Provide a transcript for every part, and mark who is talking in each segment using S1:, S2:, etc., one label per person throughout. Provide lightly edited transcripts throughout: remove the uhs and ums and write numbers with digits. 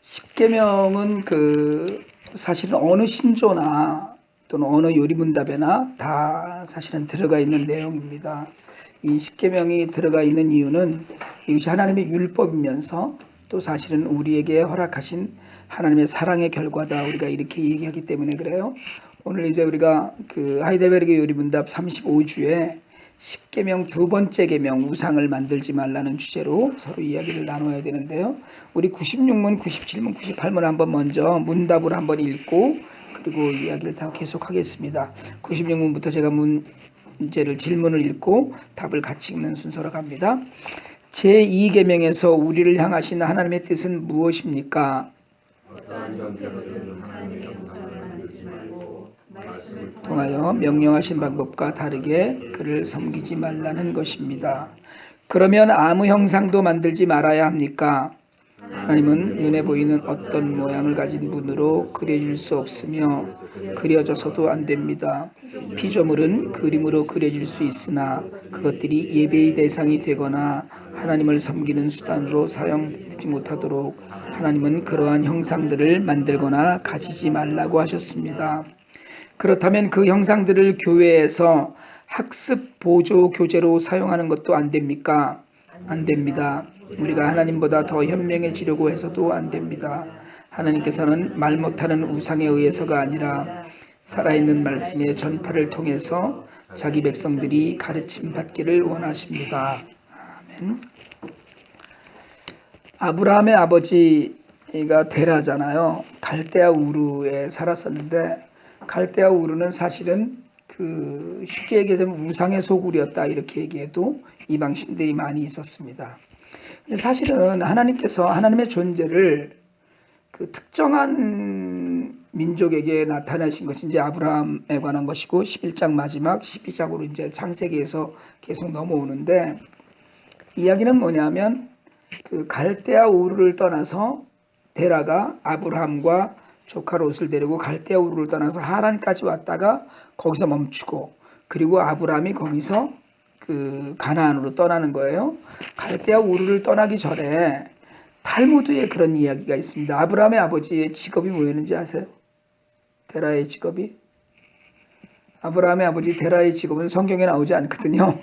S1: 십계명은 사실은 어느 신조나 또는 어느 요리문답에나 다 사실은 들어가 있는 내용입니다. 이 십계명이 들어가 있는 이유는 이것이 하나님의 율법이면서 또 사실은 우리에게 허락하신 하나님의 사랑의 결과다, 우리가 이렇게 얘기하기 때문에 그래요. 오늘 이제 우리가 하이델베르그 요리문답 35주에 십계명 두 번째 계명 우상을 만들지 말라는 주제로 서로 이야기를 나눠야 되는데요. 우리 96문, 97문, 98문 한번 먼저 문답을 한번 읽고 그리고 이야기를 다 계속하겠습니다. 96문부터 제가 문제를 질문을 읽고 답을 같이 읽는 순서로 갑니다. 제2계명에서 우리를 향하신 하나님의 뜻은 무엇입니까?
S2: 어떠한 형태로든 하나님의 형상을 만들지 말고
S1: 통하여 명령하신 방법과 다르게 그를 섬기지 말라는 것입니다. 그러면 아무 형상도 만들지 말아야 합니까? 하나님은 눈에 보이는 어떤 모양을 가진 분으로 그려질 수 없으며 그려져서도 안 됩니다. 피조물은 그림으로 그려질 수 있으나 그것들이 예배의 대상이 되거나 하나님을 섬기는 수단으로 사용되지 못하도록 하나님은 그러한 형상들을 만들거나 가지지 말라고 하셨습니다. 그렇다면 그 형상들을 교회에서 학습 보조 교재로 사용하는 것도 안 됩니까? 안 됩니다. 우리가 하나님보다 더 현명해지려고 해서도 안 됩니다. 하나님께서는 말 못하는 우상에 의해서가 아니라 살아있는 말씀의 전파를 통해서 자기 백성들이 가르침 받기를 원하십니다. 아멘. 아브라함의 아버지가 데라잖아요. 갈대아 우르에 살았었는데 갈대아 우르는 사실은 쉽게 얘기하자면 우상의 소굴이었다, 이렇게 얘기해도 이방 신들이 많이 있었습니다. 근데 사실은 하나님께서 하나님의 존재를 특정한 민족에게 나타나신 것이 이제 아브라함에 관한 것이고 11장 마지막 12장으로 이제 창세기에서 계속 넘어오는데, 이야기는 뭐냐면 갈대아 우르를 떠나서 데라가 아브라함과 조카 롯을 데리고 갈대아 우르를 떠나서 하란까지 왔다가 거기서 멈추고, 그리고 아브라함이 거기서 가나안으로 떠나는 거예요. 갈대아 우르를 떠나기 전에 탈무드에 그런 이야기가 있습니다. 아브라함의 아버지의 직업이 뭐였는지 아세요? 데라의 직업이? 아브라함의 아버지 데라의 직업은 성경에 나오지 않거든요.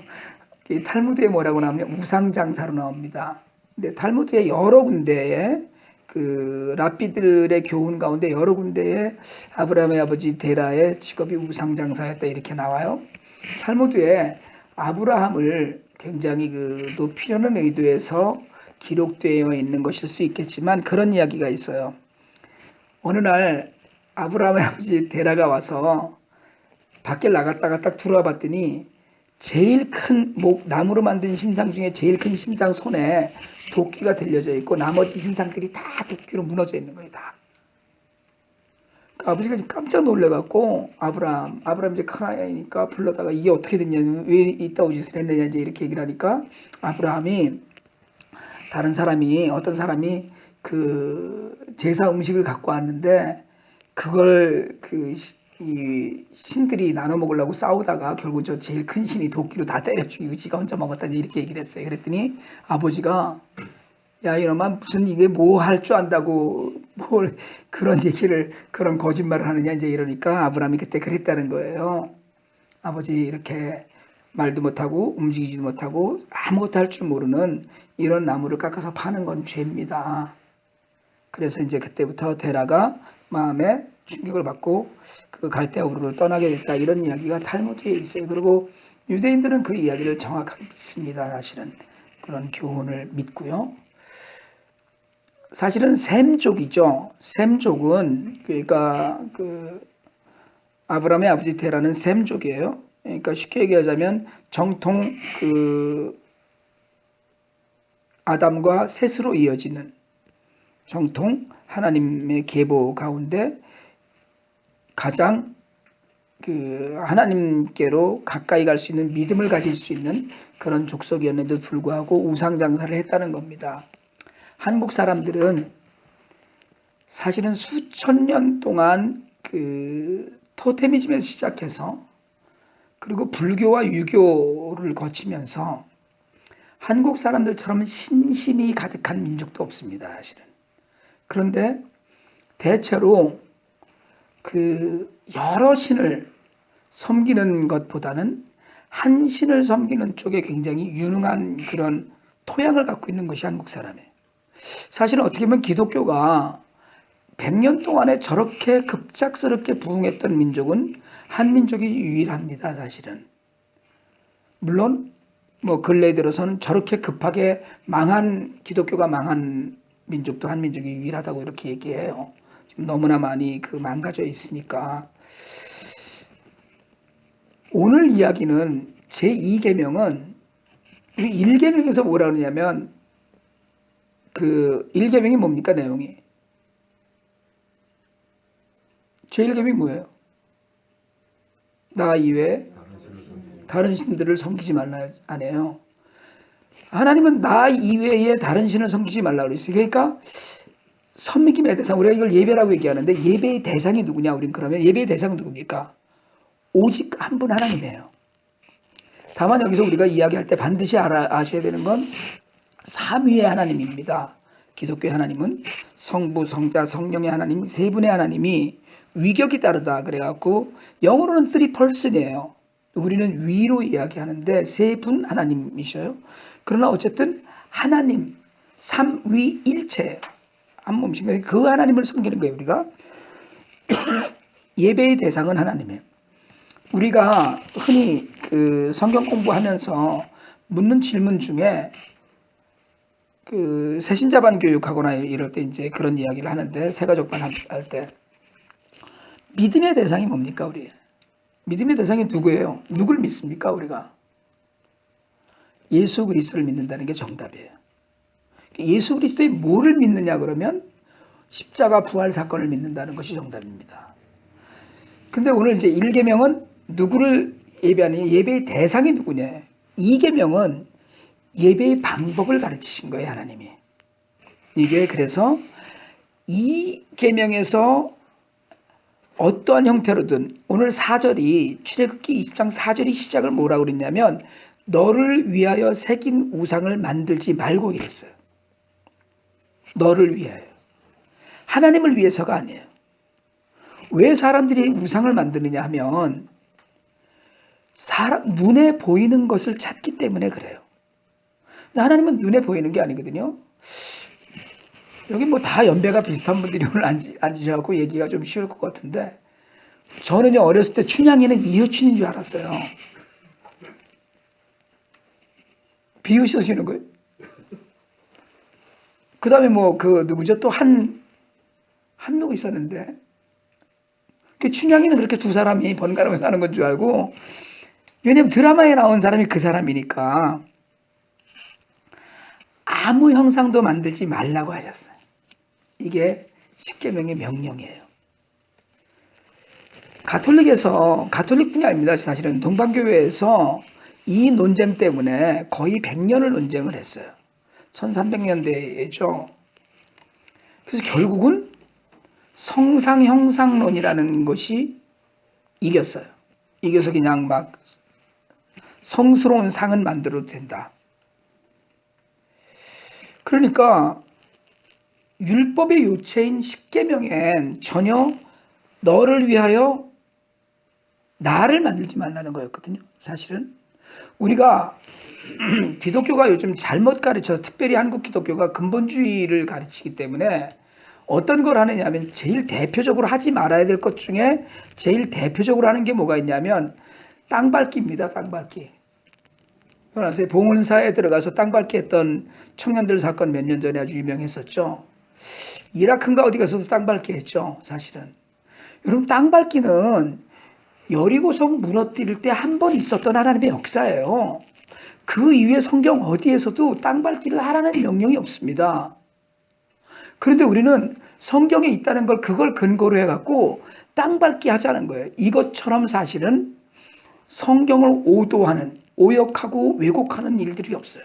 S1: 탈무드에 뭐라고 나오면 우상장사로 나옵니다. 근데 탈무드에 여러 군데에 랍비들의 교훈 가운데 여러 군데에 아브라함의 아버지 데라의 직업이 우상장사였다, 이렇게 나와요. 탈무드에 아브라함을 굉장히 높이려는 의도에서 기록되어 있는 것일 수 있겠지만 그런 이야기가 있어요. 어느 날 아브라함의 아버지 데라가 와서 밖에 나갔다가 딱 들어와 봤더니 제일 큰 나무로 만든 신상 중에 제일 큰 신상 손에 도끼가 들려져 있고 나머지 신상들이 다 도끼로 무너져 있는 거예요. 다. 아버지가 깜짝 놀래갖고 아브라함 이제 큰아이니까 불러다가 이게 어떻게 됐냐, 왜 이따오 짓을 했느냐 이제 이렇게 얘기를 하니까 아브라함이 어떤 사람이 제사 음식을 갖고 왔는데 그걸 이 신들이 나눠 먹으려고 싸우다가 결국 저 제일 큰 신이 도끼로 다 때려 죽이고 지가 혼자 먹었다니 이렇게 얘기를 했어요. 그랬더니 아버지가 야 이놈아, 무슨 이게 뭐 할 줄 안다고 뭘 그런 얘기를, 그런 거짓말을 하느냐 이제 이러니까 아브라함이 그때 그랬다는 거예요. 아버지 이렇게 말도 못하고 움직이지도 못하고 아무것도 할 줄 모르는 이런 나무를 깎아서 파는 건 죄입니다. 그래서 이제 그때부터 데라가 마음에 충격을 받고 갈대아 우르를 떠나게 됐다, 이런 이야기가 탈무드에 있어요. 그리고 유대인들은 그 이야기를 정확하게 믿습니다. 사실은 그런 교훈을 믿고요. 사실은 셈족이죠. 셈족은 그러니까 아브라함의 아버지 데라는 셈족이에요. 그러니까 쉽게 얘기하자면 정통 아담과 셋으로 이어지는 정통 하나님의 계보 가운데 가장 하나님께로 가까이 갈 수 있는 믿음을 가질 수 있는 그런 족속이었는데도 불구하고 우상장사를 했다는 겁니다. 한국 사람들은 사실은 수천 년 동안 토테미즘에서 시작해서 그리고 불교와 유교를 거치면서 한국 사람들처럼 신심이 가득한 민족도 없습니다. 사실은 그런데 대체로 그 여러 신을 섬기는 것보다는 한 신을 섬기는 쪽에 굉장히 유능한 그런 토양을 갖고 있는 것이 한국 사람이에요. 사실은 어떻게 보면 기독교가 100년 동안에 저렇게 급작스럽게 부흥했던 민족은 한민족이 유일합니다, 사실은. 물론 뭐 근래 들어서는 저렇게 급하게 기독교가 망한 민족도 한민족이 유일하다고 이렇게 얘기해요. 지금 너무나 많이 망가져 있으니까. 오늘 이야기는 제2계명은 우리 1계명에서 뭐라 그러냐면 1계명이 뭡니까, 내용이? 제1계명이 뭐예요? 나 이외에 다른 신들을 섬기지 말라 안 해요. 하나님은 나 이외에 다른 신을 섬기지 말라고 그랬어요. 그러니까 섬김의 대상, 우리가 이걸 예배라고 얘기하는데 예배의 대상이 누구냐? 우린 그러면 예배의 대상은 누굽니까? 오직 한 분 하나님이에요. 다만 여기서 우리가 이야기할 때 반드시 아셔야 되는 건 삼위의 하나님입니다. 기독교의 하나님은 성부, 성자, 성령의 하나님, 세 분의 하나님이 위격이 다르다 그래갖고 영어로는 three person이에요. 우리는 위로 이야기하는데 세 분 하나님이셔요. 그러나 어쨌든 하나님 삼위일체예요. 한 몸씩 그 하나님을 섬기는 거예요. 우리가 예배의 대상은 하나님이에요. 우리가 흔히 성경 공부하면서 묻는 질문 중에 새신자반 교육하거나 이럴 때 이제 그런 이야기를 하는데 새가족반 할 때 믿음의 대상이 뭡니까, 우리? 믿음의 대상이 누구예요? 누굴 믿습니까, 우리가? 예수 그리스도를 믿는다는 게 정답이에요. 예수 그리스도의 뭐를 믿느냐 그러면 십자가 부활 사건을 믿는다는 것이 정답입니다. 근데 오늘 이제 1계명은 누구를 예배하느냐, 예배의 대상이 누구냐. 2계명은 예배의 방법을 가르치신 거예요, 하나님이. 이게 그래서 2계명에서 어떠한 형태로든 오늘 4절이 출애굽기 20장 4절이 시작을 뭐라고 그랬냐면 너를 위하여 새긴 우상을 만들지 말고 이랬어요. 너를 위하여. 하나님을 위해서가 아니에요. 왜 사람들이 우상을 만드느냐 하면 눈에 보이는 것을 찾기 때문에 그래요. 근데 하나님은 눈에 보이는 게 아니거든요. 여기 뭐 다 연배가 비슷한 분들이 오늘 앉으셔서 얘기가 좀 쉬울 것 같은데 저는요 어렸을 때 춘향이는 이효춘인 줄 알았어요. 비웃으시는 거예요. 그 다음에 뭐 누구죠? 또 한 누구 있었는데 춘향이는 그렇게 두 사람이 번갈아가면서 사는 건 줄 알고 왜냐면 드라마에 나온 사람이 그 사람이니까 아무 형상도 만들지 말라고 하셨어요. 이게 10계명의 명령이에요. 가톨릭뿐이 아닙니다. 사실은 동방교회에서 이 논쟁 때문에 거의 100년을 논쟁을 했어요. 1300년대죠. 그래서 결국은 성상형상론이라는 것이 이겼어요. 이겨서 그냥 막 성스러운 상은 만들어도 된다. 그러니까 율법의 요체인 10계명엔 전혀 너를 위하여 나를 만들지 말라는 거였거든요. 사실은 우리가 기독교가 요즘 잘못 가르쳐서 특별히 한국 기독교가 근본주의를 가르치기 때문에 어떤 걸 하느냐 하면 제일 대표적으로 하지 말아야 될 것 중에 제일 대표적으로 하는 게 뭐가 있냐면 땅밟기입니다. 땅밟기. 아세요? 봉은사에 들어가서 땅밟기 했던 청년들 사건 몇 년 전에 아주 유명했었죠. 이라크인가 어디 가서도 땅밟기 했죠. 사실은. 여러분 땅밟기는 여리고성 무너뜨릴 때 한 번 있었던 하나님의 역사예요. 그 이후에 성경 어디에서도 땅밟기를 하라는 명령이 없습니다. 그런데 우리는 성경에 있다는 걸 그걸 근거로 해갖고 땅밟기 하자는 거예요. 이것처럼 사실은 성경을 오도하는, 오역하고 왜곡하는 일들이 없어요.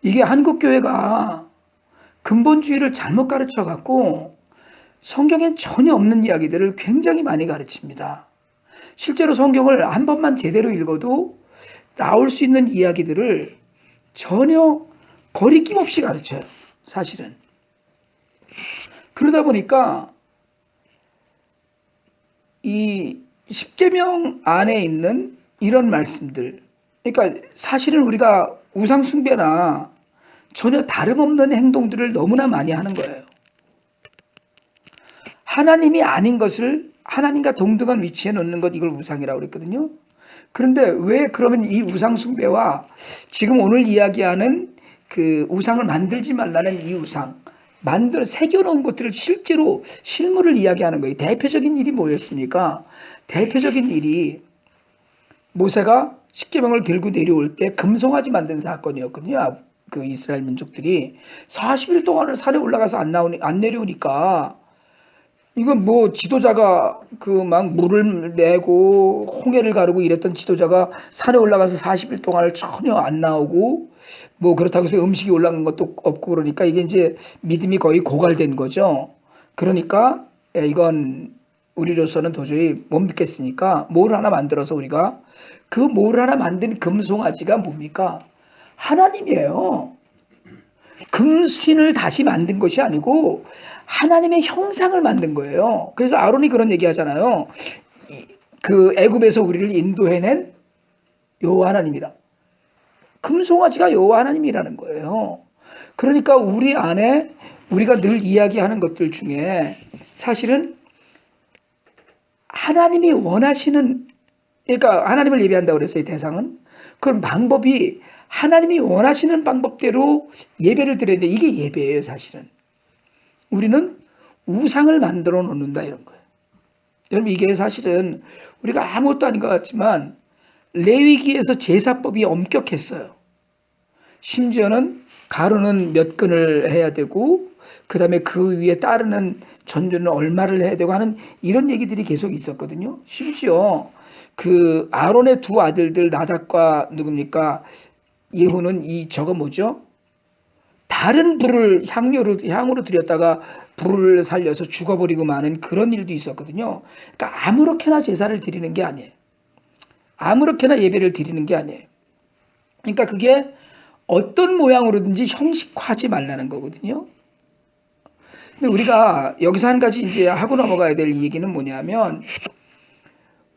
S1: 이게 한국교회가 근본주의를 잘못 가르쳐갖고 성경엔 전혀 없는 이야기들을 굉장히 많이 가르칩니다. 실제로 성경을 한 번만 제대로 읽어도 나올 수 있는 이야기들을 전혀 거리낌 없이 가르쳐요. 사실은. 그러다 보니까 이 십계명 안에 있는 이런 말씀들, 그러니까 사실은 우리가 우상 숭배나 전혀 다름없는 행동들을 너무나 많이 하는 거예요. 하나님이 아닌 것을 하나님과 동등한 위치에 놓는 것, 이걸 우상이라고 그랬거든요. 그런데 왜 그러면 이 우상 숭배와 지금 오늘 이야기하는 그 우상을 만들지 말라는 이 우상, 새겨놓은 것들을 실제로 실물을 이야기하는 거예요. 대표적인 일이 뭐였습니까? 대표적인 일이 모세가 십계명을 들고 내려올 때 금송아지 만든 사건이었거든요. 그 이스라엘 민족들이 40일 동안을 산에 올라가서 안 내려오니까 이건 뭐 지도자가 그 막 물을 내고 홍해를 가르고 이랬던 지도자가 산에 올라가서 40일 동안을 전혀 안 나오고 뭐 그렇다고 해서 음식이 올라간 것도 없고 그러니까 이게 이제 믿음이 거의 고갈된 거죠. 그러니까 이건 우리로서는 도저히 못 믿겠으니까 뭘 하나 만들어서 우리가 그 뭘 하나 만든 금송아지가 뭡니까? 하나님이에요. 금신을 다시 만든 것이 아니고 하나님의 형상을 만든 거예요. 그래서 아론이 그런 얘기 하잖아요. 그 애굽에서 우리를 인도해낸 여호와 하나님이다. 금송아지가 여호와 하나님이라는 거예요. 그러니까 우리 안에 우리가 늘 이야기하는 것들 중에 사실은 하나님이 원하시는, 그러니까 하나님을 예배한다고 그랬어요. 대상은. 그런 방법이 하나님이 원하시는 방법대로 예배를 드려야 돼. 이게 예배예요. 사실은. 우리는 우상을 만들어 놓는다 이런 거예요. 여러분 이게 사실은 우리가 아무것도 아닌 것 같지만 레위기에서 제사법이 엄격했어요. 심지어는 가루는 몇 근을 해야 되고 그 다음에 그 위에 따르는 전주는 얼마를 해야 되고 하는 이런 얘기들이 계속 있었거든요. 심지어 그 아론의 두 아들들 나답과 누굽니까? 예후는 저거 뭐죠? 다른 불을 향으로 들였다가 불을 살려서 죽어버리고 마는 그런 일도 있었거든요. 그러니까 아무렇게나 제사를 드리는 게 아니에요. 아무렇게나 예배를 드리는 게 아니에요. 그러니까 그게 어떤 모양으로든지 형식화하지 말라는 거거든요. 근데 우리가 여기서 한 가지 이제 하고 넘어가야 될 얘기는 뭐냐면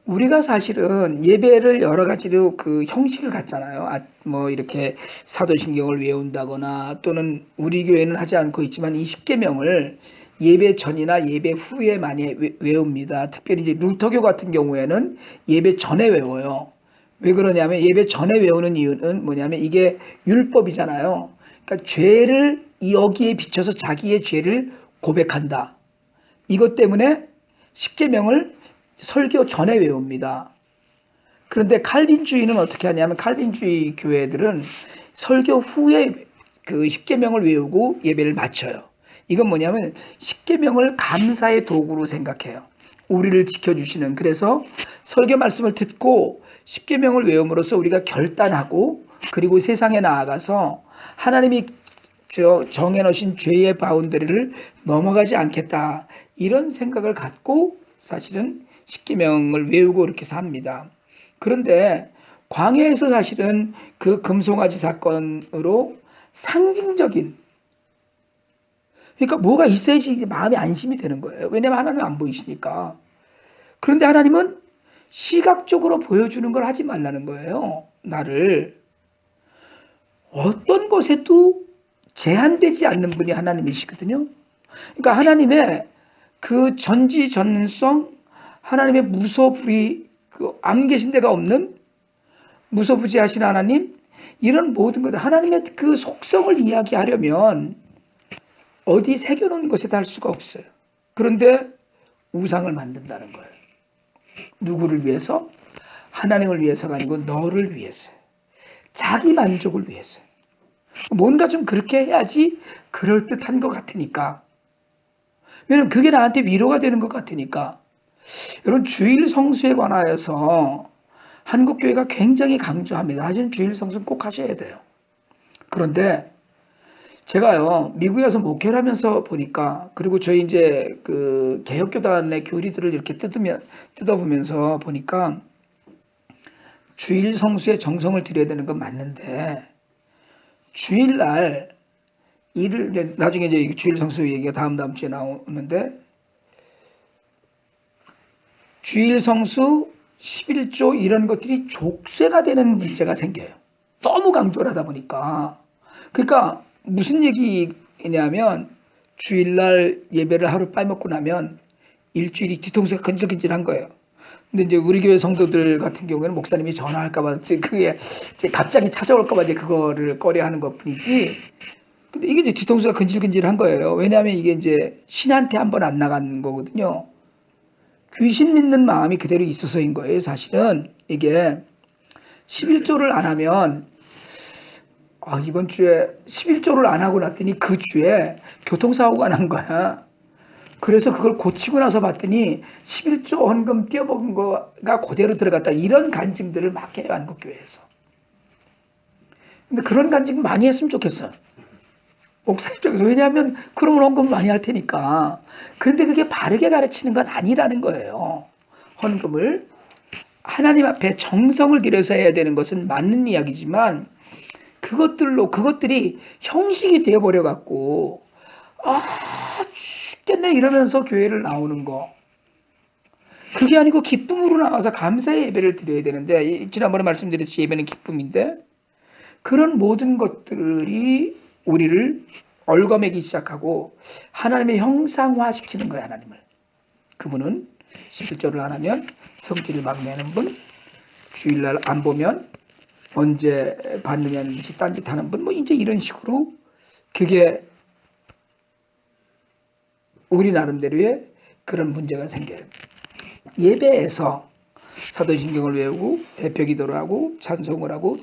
S1: 우리가 사실은 예배를 여러 가지로 그 형식을 갖잖아요. 뭐 이렇게 사도신경을 외운다거나 또는 우리 교회는 하지 않고 있지만 이 십계명을 예배 전이나 예배 후에 많이 외웁니다. 특별히 이제 루터교 같은 경우에는 예배 전에 외워요. 왜 그러냐면 예배 전에 외우는 이유는 뭐냐면 이게 율법이잖아요. 그러니까 죄를 여기에 비춰서 자기의 죄를 고백한다. 이것 때문에 십계명을 설교 전에 외웁니다. 그런데 칼빈주의는 어떻게 하냐면 칼빈주의 교회들은 설교 후에 그 십계명을 외우고 예배를 마쳐요. 이건 뭐냐면 십계명을 감사의 도구로 생각해요. 우리를 지켜주시는. 그래서 설교 말씀을 듣고 십계명을 외움으로써 우리가 결단하고 그리고 세상에 나아가서 하나님이 정해놓으신 죄의 바운더리를 넘어가지 않겠다. 이런 생각을 갖고 사실은 십계명을 외우고 그렇게 삽니다. 그런데 광야에서 사실은 그 금송아지 사건으로 상징적인, 그러니까 뭐가 있어야지 마음이 안심이 되는 거예요. 왜냐하면 하나님은 안 보이시니까. 그런데 하나님은 시각적으로 보여주는 걸 하지 말라는 거예요. 나를. 어떤 것에도 제한되지 않는 분이 하나님이시거든요. 그러니까 하나님의 그 전지전능성, 하나님의 무소불위, 안 계신 데가 없는 무소부지하신 하나님, 이런 모든 것들, 하나님의 그 속성을 이야기하려면 어디 새겨놓은 것에다 할 수가 없어요. 그런데 우상을 만든다는 거예요. 누구를 위해서? 하나님을 위해서가 아니고 너를 위해서요. 자기 만족을 위해서요. 뭔가 좀 그렇게 해야지 그럴듯한 것 같으니까. 왜냐면 그게 나한테 위로가 되는 것 같으니까. 여러분 주일 성수에 관하여서 한국교회가 굉장히 강조합니다. 하지만 주일 성수는 꼭 하셔야 돼요. 그런데 제가요 미국에 와서 목회를 하면서 보니까, 그리고 저희 이제 그 개혁교단의 교리들을 이렇게 뜯어보면서 보니까 주일 성수에 정성을 들여야 되는 건 맞는데 주일날 이를 이제 나중에 이제 주일 성수 얘기가 다음 주에 나오는데 주일 성수 11조 이런 것들이 족쇄가 되는 문제가 생겨요. 너무 강조를 하다 보니까. 그러니까 무슨 얘기냐면 주일날 예배를 하루 빠먹고 나면 일주일이 뒤통수가 근질근질한 거예요. 근데 이제 우리 교회 성도들 같은 경우에는 목사님이 전화할까봐 그게 이제 갑자기 찾아올까봐 이제 그거를 꺼려하는 것뿐이지. 근데 이게 이제 뒤통수가 근질근질한 거예요. 왜냐하면 이게 이제 신한테 한번 안 나간 거거든요. 귀신 믿는 마음이 그대로 있어서인 거예요. 사실은 이게 11조를 안 하면 이번 주에 11조를 안 하고 났더니 그 주에 교통사고가 난 거야. 그래서 그걸 고치고 나서 봤더니 11조 헌금 떼어먹은 거가 그대로 들어갔다. 이런 간증들을 막 해요. 한국교회에서. 근데 그런 간증 많이 했으면 좋겠어. 목사 입장에서. 왜냐하면 그러면 헌금 많이 할 테니까. 그런데 그게 바르게 가르치는 건 아니라는 거예요. 헌금을 하나님 앞에 정성을 들여서 해야 되는 것은 맞는 이야기지만 그것들이 형식이 되어버려 갖고 죽겠네 이러면서 교회를 나오는 거. 그게 아니고 기쁨으로 나와서 감사의 예배를 드려야 되는데 지난번에 말씀드렸듯이 예배는 기쁨인데 그런 모든 것들이 우리를 얽어매기 시작하고 하나님의 형상화시키는 거예요. 하나님을. 그분은 11조를 안 하면 성질을 막 내는 분, 주일날 안 보면 언제 받느냐는 듯이 딴짓하는 분, 뭐 이제 이런 식으로 그게 우리 나름대로의 그런 문제가 생겨요. 예배에서 사도신경을 외우고 대표기도를 하고 찬송을 하고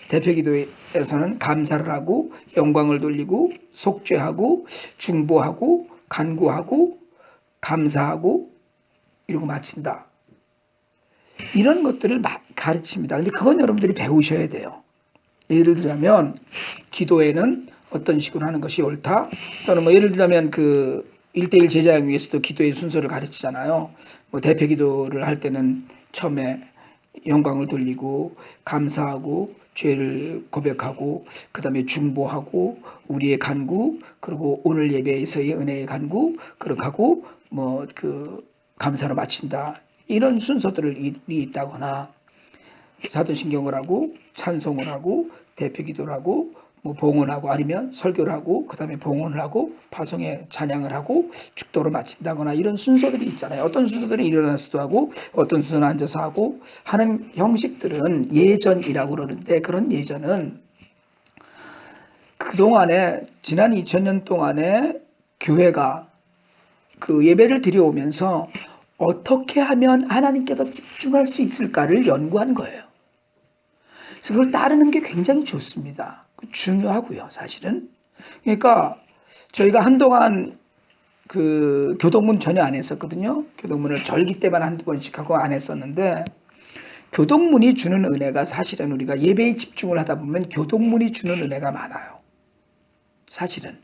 S1: 대표기도에서는 감사를 하고 영광을 돌리고 속죄하고 중보하고 간구하고 감사하고 이러고 마친다. 이런 것들을 가르칩니다. 근데 그건 여러분들이 배우셔야 돼요. 예를 들자면 기도에는 어떤 식으로 하는 것이 옳다. 또는 뭐 예를 들자면 그 1대1 제자양 위에서도 기도의 순서를 가르치잖아요. 뭐 대표 기도를 할 때는 처음에 영광을 돌리고 감사하고 죄를 고백하고 그 다음에 중보하고 우리의 간구 그리고 오늘 예배에서의 은혜의 간구 그렇게 하고 뭐 그 감사로 마친다. 이런 순서들이 있다거나 사도신경을 하고 찬송을 하고 대표기도를 하고 뭐 봉헌하고 아니면 설교를 하고 그 다음에 봉헌을 하고 파송에 찬양을 하고 축도로 마친다거나 이런 순서들이 있잖아요. 어떤 순서들은 일어나서도 하고 어떤 순서는 앉아서 하고 하는 형식들은 예전이라고 그러는데 그런 예전은 그동안에 지난 2000년 동안에 교회가 그 예배를 드려오면서 어떻게 하면 하나님께 더 집중할 수 있을까를 연구한 거예요. 그래서 그걸 따르는 게 굉장히 좋습니다. 중요하고요, 사실은. 그러니까 저희가 한동안 그 교동문 전혀 안 했었거든요. 교동문을 절기 때만 한두 번씩 하고 안 했었는데 교동문이 주는 은혜가 사실은 우리가 예배에 집중을 하다 보면 교동문이 주는 은혜가 많아요. 사실은.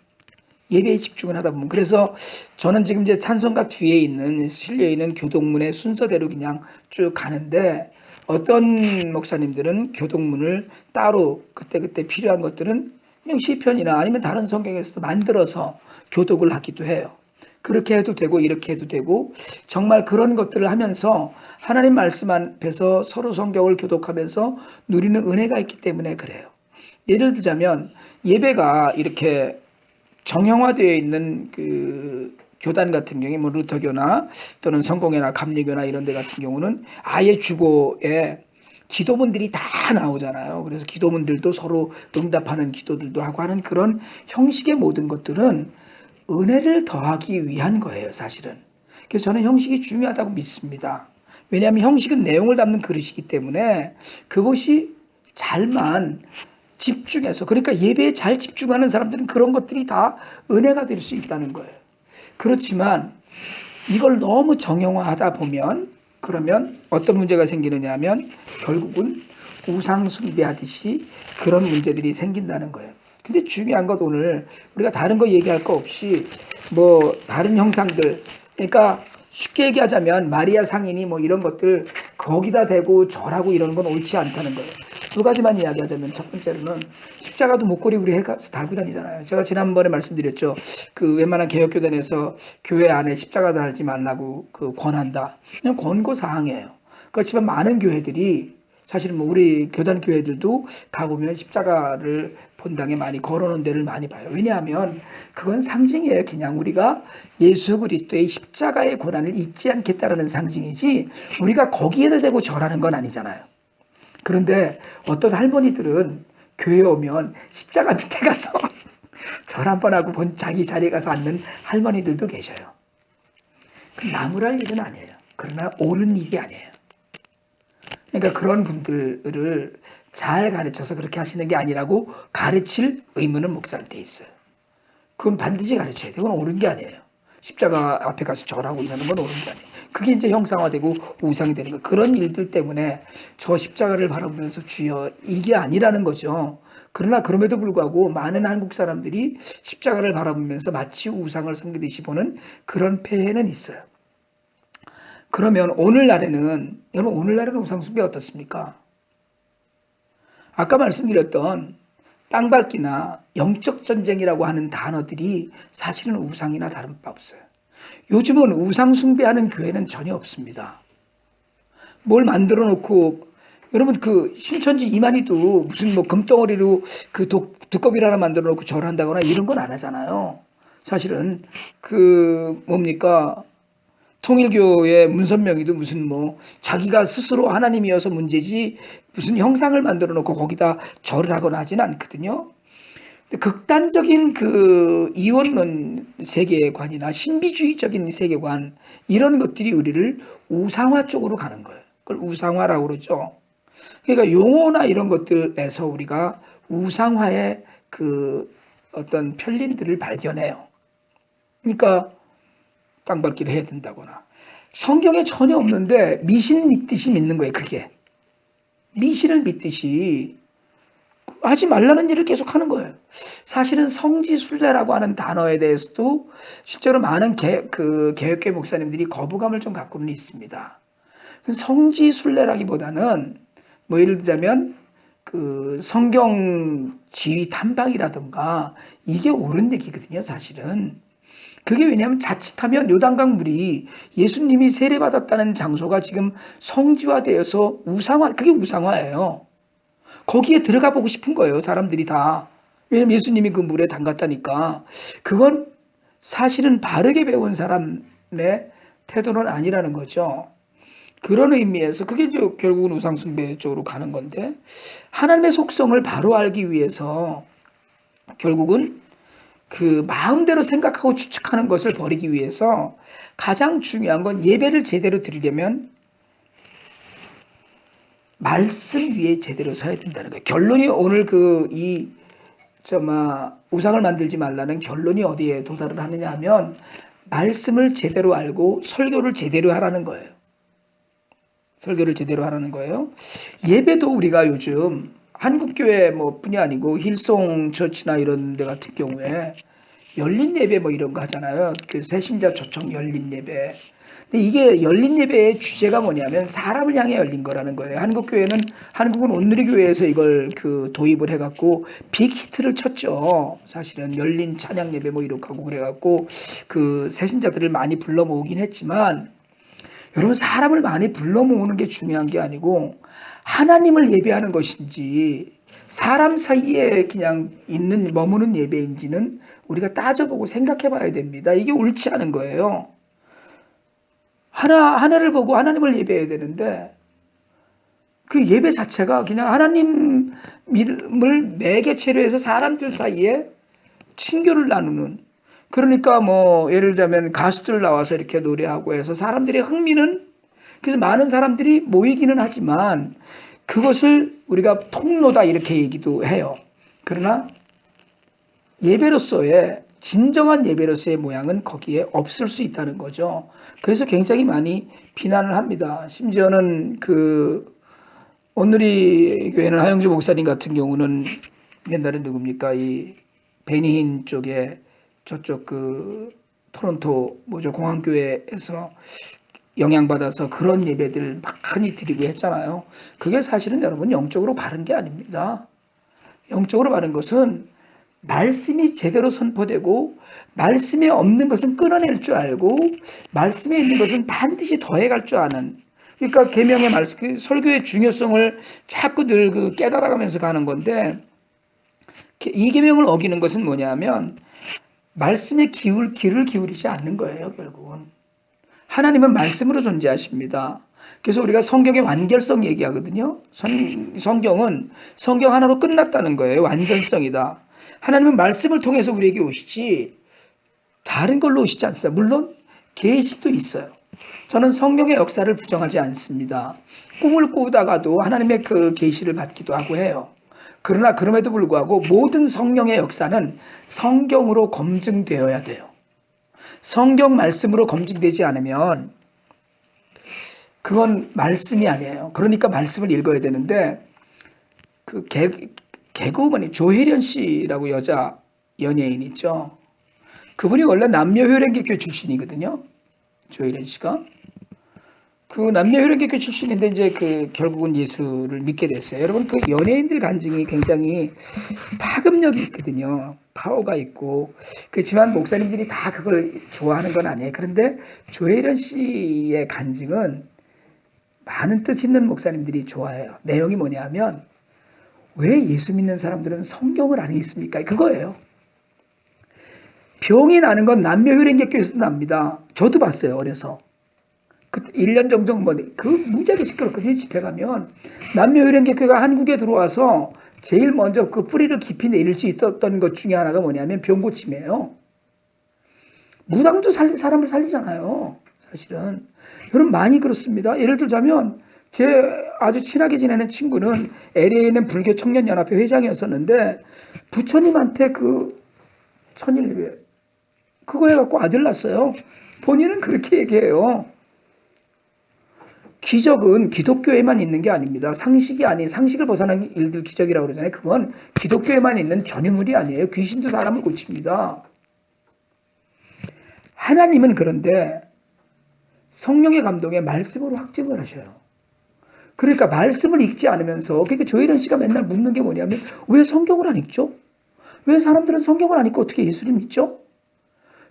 S1: 예배에 집중을 하다 보면. 그래서 저는 지금 이제 찬송가 뒤에 있는 실려 있는 교동문의 순서대로 그냥 쭉 가는데 어떤 목사님들은 교동문을 따로 그때그때 필요한 것들은 그냥 시편이나 아니면 다른 성경에서도 만들어서 교독을 하기도 해요. 그렇게 해도 되고 이렇게 해도 되고 정말 그런 것들을 하면서 하나님 말씀 앞에서 서로 성경을 교독하면서 누리는 은혜가 있기 때문에 그래요. 예를 들자면 예배가 이렇게 정형화되어 있는 그 교단 같은 경우에 뭐 루터교나 또는 성공회나 감리교나 이런 데 같은 경우는 아예 주보에 기도문들이 다 나오잖아요. 그래서 기도문들도 서로 응답하는 기도들도 하고 하는 그런 형식의 모든 것들은 은혜를 더하기 위한 거예요, 사실은. 그래서 저는 형식이 중요하다고 믿습니다. 왜냐하면 형식은 내용을 담는 그릇이기 때문에 그것이 잘만 집중해서 그러니까 예배에 잘 집중하는 사람들은 그런 것들이 다 은혜가 될 수 있다는 거예요. 그렇지만 이걸 너무 정형화하다 보면 그러면 어떤 문제가 생기느냐 하면 결국은 우상 숭배하듯이 그런 문제들이 생긴다는 거예요. 근데 중요한 것 오늘 우리가 다른 거 얘기할 거 없이 뭐 다른 형상들 그러니까 쉽게 얘기하자면 마리아 상인이 뭐 이런 것들 거기다 대고 절하고 이러는 건 옳지 않다는 거예요. 두 가지만 이야기하자면 첫 번째로는 십자가도 목걸이 우리 해가서 달고 다니잖아요. 제가 지난번에 말씀드렸죠. 그 웬만한 개혁교단에서 교회 안에 십자가 달지 말라고 그 권한다. 그냥 권고 사항이에요. 그렇지만 많은 교회들이 사실은 뭐 우리 교단 교회들도 가보면 십자가를 본당에 많이 걸어놓은 데를 많이 봐요. 왜냐하면 그건 상징이에요. 그냥 우리가 예수 그리스도의 십자가의 고난을 잊지 않겠다라는 상징이지 우리가 거기에다 대고 절하는 건 아니잖아요. 그런데 어떤 할머니들은 교회에 오면 십자가 밑에 가서 절 한번 하고 자기 자리에 가서 앉는 할머니들도 계셔요. 나무랄 일은 아니에요. 그러나 옳은 일이 아니에요. 그러니까 그런 분들을 잘 가르쳐서 그렇게 하시는 게 아니라고 가르칠 의무는 목사한테 있어요. 그건 반드시 가르쳐야 돼요. 그건 옳은 게 아니에요. 십자가 앞에 가서 절하고 이러는 건 옳은 게 아니에요. 그게 이제 형상화되고 우상이 되는 거예요. 그런 일들 때문에 저 십자가를 바라보면서 주여 이게 아니라는 거죠. 그러나 그럼에도 불구하고 많은 한국 사람들이 십자가를 바라보면서 마치 우상을 섬기듯이 보는 그런 폐해는 있어요. 그러면 오늘날에는 여러분 오늘날에는 우상숭배 어떻습니까? 아까 말씀드렸던 땅밟기나 영적 전쟁이라고 하는 단어들이 사실은 우상이나 다른 바 없어요. 요즘은 우상 숭배하는 교회는 전혀 없습니다. 뭘 만들어 놓고 여러분 그 신천지 이만희도 무슨 뭐 금덩어리로 그 두꺼비를 하나 만들어 놓고 절한다거나 이런 건 안 하잖아요. 사실은 그 뭡니까 통일교의 문선명이도 무슨 뭐 자기가 스스로 하나님이어서 문제지 무슨 형상을 만들어 놓고 거기다 절을 하거나 하지는 않거든요. 극단적인 그 이원론 세계관이나 신비주의적인 세계관 이런 것들이 우리를 우상화 쪽으로 가는 거예요. 그걸 우상화라고 그러죠. 그러니까 용어나 이런 것들에서 우리가 우상화의 그 어떤 편린들을 발견해요. 그러니까 땅밟기를 해야 된다거나 성경에 전혀 없는데 미신 믿듯이 믿는 거예요. 그게 미신을 믿듯이 하지 말라는 일을 계속 하는 거예요. 사실은 성지순례라고 하는 단어에 대해서도 실제로 많은 개혁교 목사님들이 거부감을 좀 갖고는 있습니다. 성지순례라기보다는 뭐 예를 들자면 그 성경 지휘 탐방이라든가 이게 옳은 얘기거든요. 사실은 그게 왜냐하면 자칫하면 요단강 물이 예수님이 세례받았다는 장소가 지금 성지화되어서 그게 우상화예요. 거기에 들어가 보고 싶은 거예요. 사람들이 다. 왜냐면 예수님이 그 물에 담갔다니까. 그건 사실은 바르게 배운 사람의 태도는 아니라는 거죠. 그런 의미에서 그게 이제 결국은 우상숭배 쪽으로 가는 건데 하나님의 속성을 바로 알기 위해서 결국은 그 마음대로 생각하고 추측하는 것을 버리기 위해서 가장 중요한 건 예배를 제대로 드리려면 말씀 위에 제대로 서야 된다는 거예요. 결론이 오늘 우상을 만들지 말라는 결론이 어디에 도달을 하느냐 하면 말씀을 제대로 알고 설교를 제대로 하라는 거예요. 설교를 제대로 하라는 거예요. 예배도 우리가 요즘 한국교회 뿐이 아니고 힐송 처치나 이런 데 같은 경우에 열린 예배 뭐 이런 거 하잖아요. 그 새신자 초청 열린 예배. 근데 이게 열린 예배의 주제가 뭐냐면 사람을 향해 열린 거라는 거예요. 한국은 온누리교회에서 이걸 도입을 해갖고 빅히트를 쳤죠. 사실은 열린 찬양 예배 뭐 이렇게 하고 그래갖고 그 새신자들을 많이 불러 모으긴 했지만 여러분 사람을 많이 불러 모으는 게 중요한 게 아니고 하나님을 예배하는 것인지 사람 사이에 그냥 머무는 예배인지는 우리가 따져보고 생각해 봐야 됩니다. 이게 옳지 않은 거예요. 하나를 보고 하나님을 예배해야 되는데 그 예배 자체가 그냥 하나님을 매개체로 해서 사람들 사이에 친교를 나누는 그러니까 예를 들자면 가수들 나와서 이렇게 노래하고 해서 사람들의 흥미는 그래서 많은 사람들이 모이기는 하지만 그것을 우리가 통로다 이렇게 얘기도 해요. 그러나 진정한 예배로서의 모양은 거기에 없을 수 있다는 거죠. 그래서 굉장히 많이 비난을 합니다. 심지어는 온누리 교회는 하영주 목사님 같은 경우는 옛날에 누굽니까? 이 베니힌 쪽에 저쪽 토론토 공항교회에서 영향받아서 그런 예배들 많이 드리고 했잖아요. 그게 사실은 여러분 영적으로 바른 게 아닙니다. 영적으로 바른 것은 말씀이 제대로 선포되고 말씀에 없는 것은 끊어낼 줄 알고 말씀에 있는 것은 반드시 더해갈 줄 아는, 그러니까 계명의 말씀, 그 설교의 중요성을 자꾸 늘 깨달아가면서 가는 건데, 이 계명을 어기는 것은 뭐냐면 말씀에 귀를 기울이지 않는 거예요. 결국은 하나님은 말씀으로 존재하십니다. 그래서 우리가 성경의 완결성 얘기하거든요. 성경은 성경 하나로 끝났다는 거예요. 완전성이다. 하나님은 말씀을 통해서 우리에게 오시지 다른 걸로 오시지 않습니다. 물론 계시도 있어요. 저는 성경의 역사를 부정하지 않습니다. 꿈을 꾸다가도 하나님의 그 계시를 받기도 하고 해요. 그러나 그럼에도 불구하고 모든 성령의 역사는 성경으로 검증되어야 돼요. 성경 말씀으로 검증되지 않으면 그건 말씀이 아니에요. 그러니까 말씀을 읽어야 되는데, 그 개그우먼이 조혜련 씨라고 여자 연예인 있죠. 그분이 원래 남녀효령개교 출신이거든요. 조혜련 씨가. 그 남녀효령개교 출신인데 이제 결국은 예수를 믿게 됐어요. 여러분, 그 연예인들 간증이 굉장히 파급력이 있거든요. 파워가 있고. 그렇지만 목사님들이 다 그걸 좋아하는 건 아니에요. 그런데 조혜련 씨의 간증은 많은 뜻 있는 목사님들이 좋아해요. 내용이 뭐냐면, 왜 예수 믿는 사람들은 성경을 안 읽습니까? 그거예요. 병이 나는 건 남녀효령개교에서도 납니다. 저도 봤어요, 어려서. 1년 정도 그 무지하게 시끄럽거든요. 집회 가면. 남녀효령개교가 한국에 들어와서 제일 먼저 그 뿌리를 깊이 내릴 수 있었던 것 중에 하나가 뭐냐면 병고침이에요. 무당도 사람을 살리잖아요. 사실은. 여러분, 많이 그렇습니다. 예를 들자면 제 아주 친하게 지내는 친구는 LA에 있는 불교 청년연합회 회장이었었는데 부처님한테 그 천일예배 그거 해갖고 아들 낳았어요. 본인은 그렇게 얘기해요. 기적은 기독교에만 있는 게 아닙니다. 상식이 아닌, 상식을 벗어난 일들 기적이라고 그러잖아요. 그건 기독교에만 있는 전유물이 아니에요. 귀신도 사람을 고칩니다. 하나님은 그런데 성령의 감동에 말씀으로 확증을 하셔요. 그러니까 말씀을 읽지 않으면서, 그러니까 조혜련 씨가 맨날 묻는 게 뭐냐면, 왜 성경을 안 읽죠? 왜 사람들은 성경을 안 읽고 어떻게 예수를 믿죠?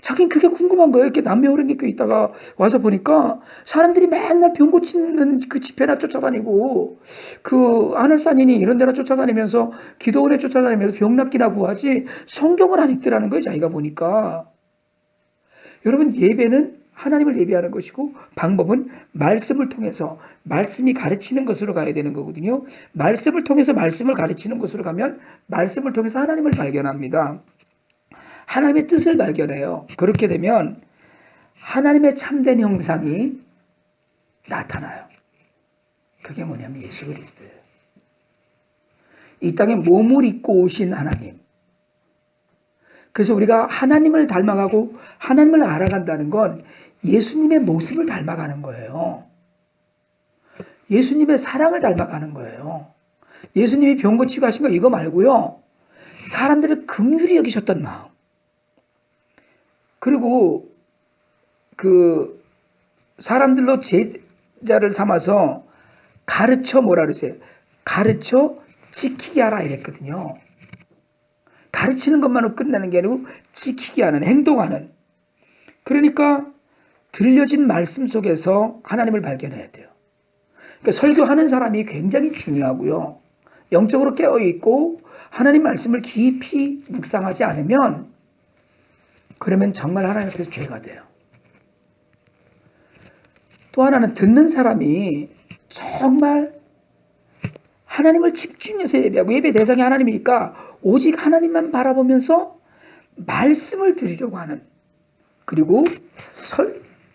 S1: 자긴 그게 궁금한 거예요. 이렇게 남녀효령개교에 있다가 와서 보니까 사람들이 맨날 병 고치는 그 집회나 쫓아다니고 그 하늘산이니 이런 데나 쫓아다니면서 기도원에 쫓아다니면서 병 낫기나 구하지 성경을 안 읽더라는 거예요. 자기가 보니까. 여러분, 예배는 하나님을 예배하는 것이고 방법은 말씀을 통해서 말씀이 가르치는 것으로 가야 되는 거거든요. 말씀을 통해서 말씀을 가르치는 것으로 가면 말씀을 통해서 하나님을 발견합니다. 하나님의 뜻을 발견해요. 그렇게 되면 하나님의 참된 형상이 나타나요. 그게 뭐냐면 예수 그리스도예요. 이 땅에 몸을 입고 오신 하나님. 그래서 우리가 하나님을 닮아가고 하나님을 알아간다는 건 예수님의 모습을 닮아가는 거예요. 예수님의 사랑을 닮아가는 거예요. 예수님이 병 고치고 하신 거 이거 말고요. 사람들을 긍휼히 여기셨던 마음. 그리고 그 사람들로 제자를 삼아서 가르쳐 뭐라 그러세요? 가르쳐 지키게 하라 이랬거든요. 가르치는 것만으로 끝나는 게 아니고 지키게 하는, 행동하는. 그러니까 들려진 말씀 속에서 하나님을 발견해야 돼요. 그러니까 설교하는 사람이 굉장히 중요하고요. 영적으로 깨어있고 하나님 말씀을 깊이 묵상하지 않으면 그러면 정말 하나님 앞에서 죄가 돼요. 또 하나는 듣는 사람이 정말 하나님을 집중해서 예배하고 예배 대상이 하나님이니까 오직 하나님만 바라보면서 말씀을 드리려고 하는. 그리고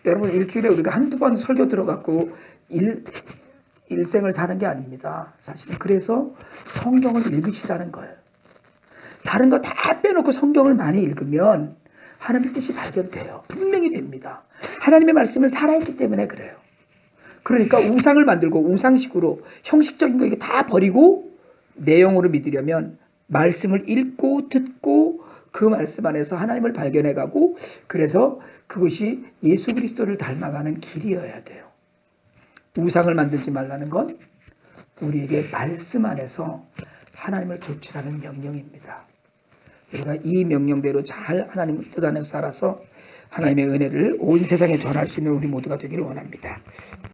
S1: 여러분 일주일에 우리가 한두 번 설교 들어갔고 일생을 사는 게 아닙니다. 사실은 그래서 성경을 읽으시라는 거예요. 다른 거 다 빼놓고 성경을 많이 읽으면 하나님의 뜻이 발견돼요. 분명히 됩니다. 하나님의 말씀은 살아있기 때문에 그래요. 그러니까 우상을 만들고 우상식으로 형식적인 거 이거 다 버리고 내용으로 믿으려면 말씀을 읽고 듣고 그 말씀 안에서 하나님을 발견해가고 그래서 그것이 예수 그리스도를 닮아가는 길이어야 돼요. 우상을 만들지 말라는 건 우리에게 말씀 안에서 하나님을 좇으라는 명령입니다. 우리가 이 명령대로 잘 하나님의 뜻 안에서 살아서 하나님의 은혜를 온 세상에 전할 수 있는 우리 모두가 되기를 원합니다.